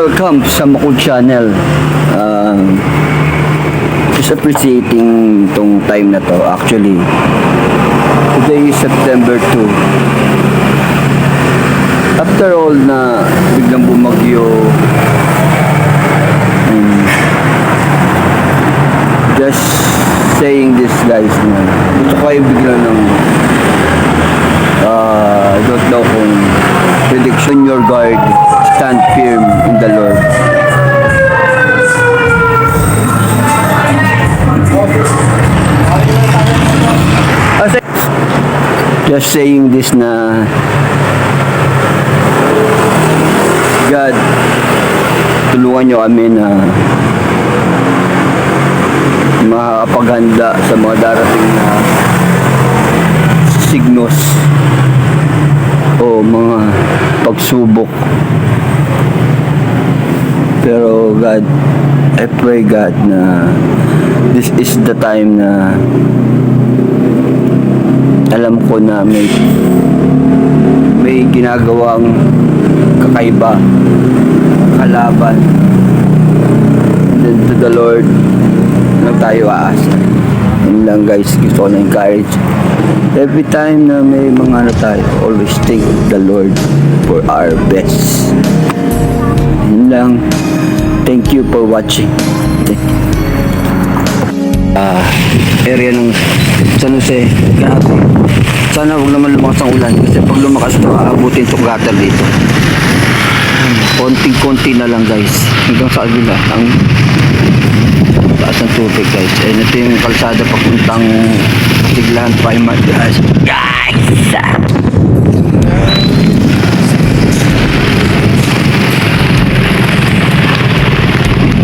Welcome sa Makul Channel. Just appreciating tong time na to. Actually, today is September 2. After all na biglang bumagyo, just saying this guys na gusto kayo bigla ng I don't know kung prediction your guard, stand firm in the Lord. Just saying this na God, tulungan nyo kami na makapaghanda sa mga darating na signos o mga pagsubok. Pero God, I pray God na this is the time na alam ko na may ginagawang kakaiba, kalaban. And then to the Lord na tayo aasa. Yun lang guys, gusto ko na encourage. Every time na may mga ano tayo, always thank the Lord for our best. Yun lang. Thank you for watching. Area ng San Jose, grabe. Sana huwag naman lumakas ang ulan kasi pag lumakas ito, aabutin itong gutter dito. Konting-konti na lang guys. Hanggang sa kabila, ang taas ng tubig guys. Ito yung kalsada papuntang Tiglahan Primark guys.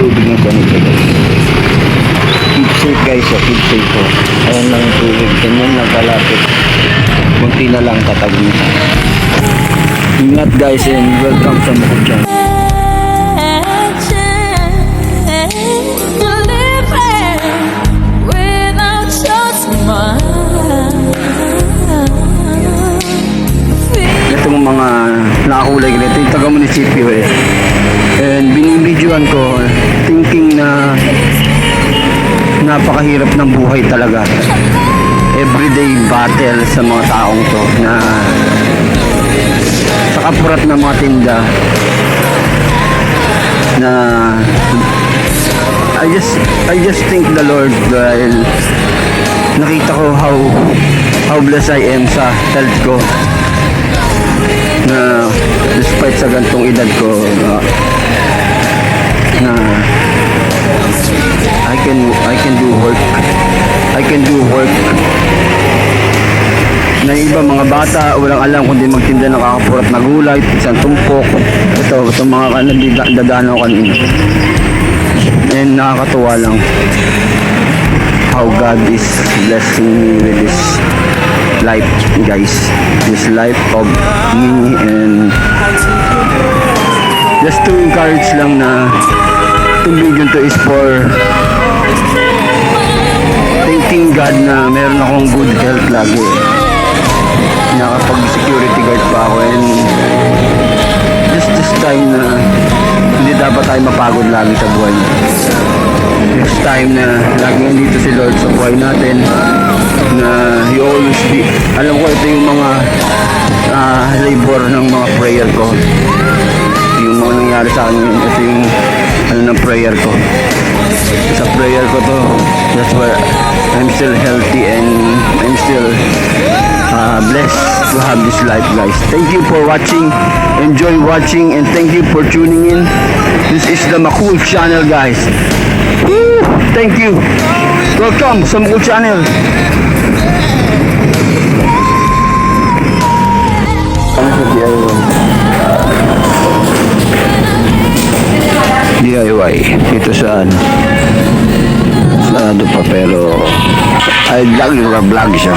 Tubig ng kanito guys. Keep safe guys, keep safe po. Ayan lang yung tubig, ganyan lang kalapit. Kunti na lang tatagunan. Ingat guys and welcome sa Makul Channel. Itong mga nakakulay ganito, yung taga-munisipyo eh. And binibidyoan ko, thinking na napakahirap ng buhay talaga. Everyday battle sa mga taong to na sa kapurat ng mga tinda na I just thank the Lord dahil nakita ko how blessed I am sa health ko na despite sa gantong edad ko na I can do work na iba mga bata walang alam kundi magtinda ng kakapurat na gulay, isang tumpok. Ito mga dadaan ako kanina, and nakakatuwa lang how God is blessing me with this life guys, this life of me. And just to encourage lang na itong video to is for thanking God na meron akong good health lagi. Nakapag-security guard pa ako, and this time na hindi dapat tayo mapagod lagi sa buhay. This time na lagi nandito si Lord sa buhay natin, na He always be. Alam ko ito yung mga labor ng mga prayer ko, yung mga nangyari sa akin. Ito yung ng prayer ko. Sa prayer ko to, that's why I'm still healthy and I'm still blessed to have this life guys. Thank you for watching, enjoy watching, and thank you for tuning in. This is the Makul Channel guys. Woo! Thank you. Welcome sa Makul Channel. DIY ito saan ano pa, pero ay vlog siya.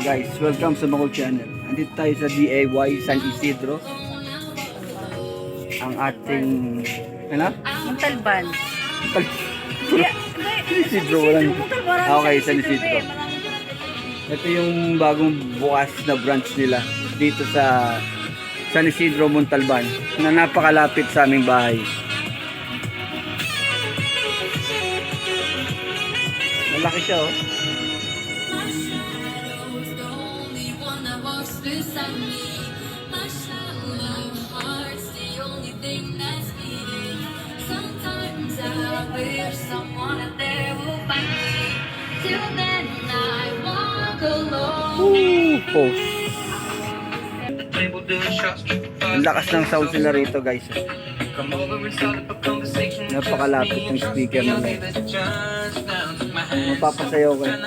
guys, welcome sa Makul Channel. Andito tayo sa DIY San Isidro. Ang ating, ano? Montalban. Isidro, walang. Okay, San Isidro. Ito yung bagong bukas na branch nila dito sa San Isidro, Montalban, na napakalapit sa aming bahay. Malaki siya, oh. Post. Ang lakas ng sound sila rito, guys. Napakalapit ng speaker nila. Mapapasayaw ka.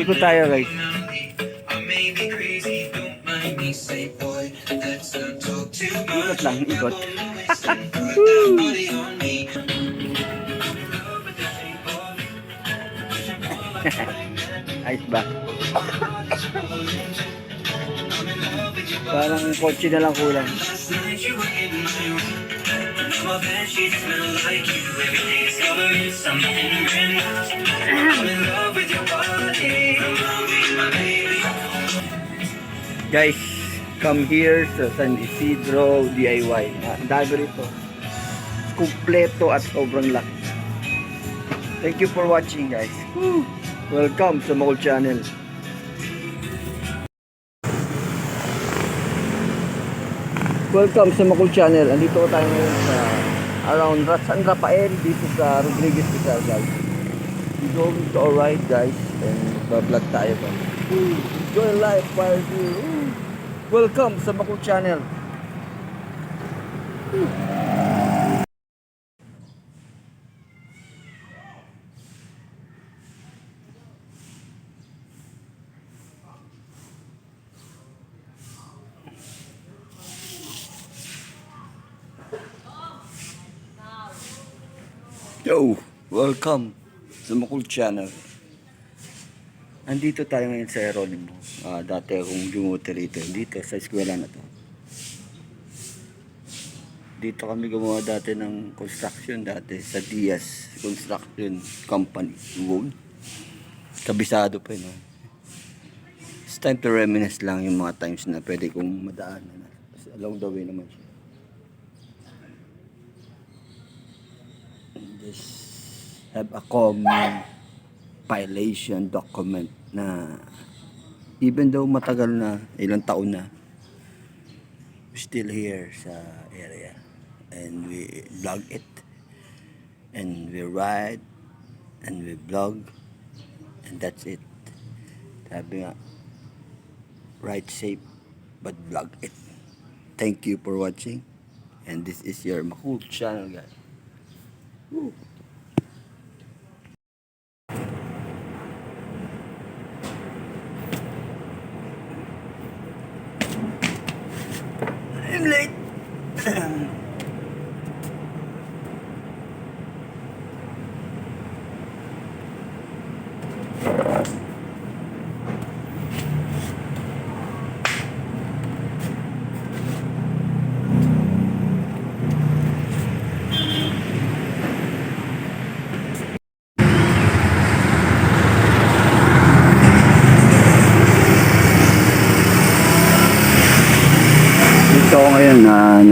Ikot tayo, guys. Ikot lang, ikot. Ayos ba? Parang kotse na lang kulang. Guys, come here sa San Isidro DIY. Ang dami rito. Kumpleto at sobrang laki. Thank you for watching, guys. Welcome sa Makul Channel. Welcome sa Makul Channel. Andito tayo ngayon sa around San Rafael dito sa Rodriguez Rizal, guys. We're going to alright, guys, and vlog tayo pa. Enjoy life while you. Welcome sa Makul Channel. Yo, welcome sa Makul Channel. Andito tayo ngayon sa Jeronimo. Dati akong jumuti rito, dito sa eskwela na to. Dito kami gumawa dati ng construction dati sa Diaz Construction Company. Kabisado pa yun. No? It's time to reminisce lang yung mga times na pwede kong madaanan. Along the way naman siya. This have a compilation document na even though matagal na, ilang taon na, still here sa area, and we vlog it, and we ride, and we vlog, and that's it. Sabi nga, ride safe but vlog it. Thank you for watching, and this is your Makul Channel, guys. Woo. I'm late. Dito ako ngayon na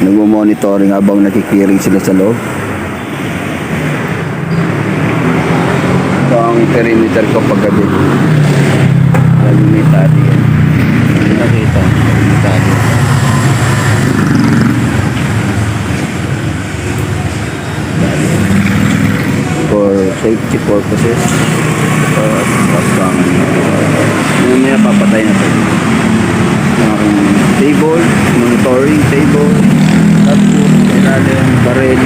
nagmo-monitoring habang nakikiring sila sa loob. Ito ang perimeter ko paggabi. Lalo may tali yan. Nakita, may tali. For safety purposes. Mamaya papatay na ito. Table, monitoring table, tapos ilalim, barrel,